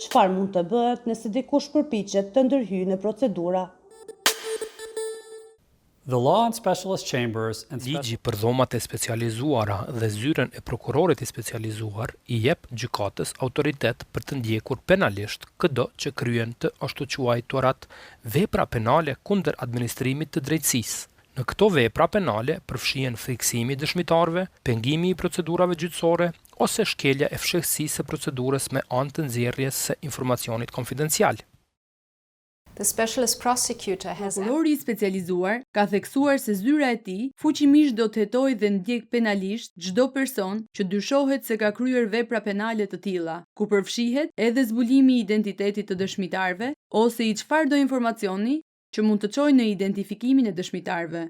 Çfarë mund të bëhet nëse dikush përpiqet të ndërhyjë në procedura? The law and specialist chambers and Ligji për dhomat e specializuara dhe zyren e prokurorit i specializuar i jep gjykatës autoritet për të ndjekur penalisht çdo që kryen të ashtu quajturat vepra penale kundër administrimit të drejtësisë. Në këto vepra penale përfshihen friksimi i dëshmitarëve, pengimi i procedurave gjyqësore ose shkelja e fshehësisë së procedurës me anë të nxjerrjes së informacionit konfidencial. Prokurori i specializuar ka theksuar se zyra e tij fuqimisht do të hetojë dhe ndjek penalisht çdo person që dyshohet se ka kryer vepra penale të tilla, ku përfshihet edhe zbulimi i identitetit të dëshmitarëve ose i çfarëdo informacioni që mund të çojë në identifikimin e dëshmitarëve.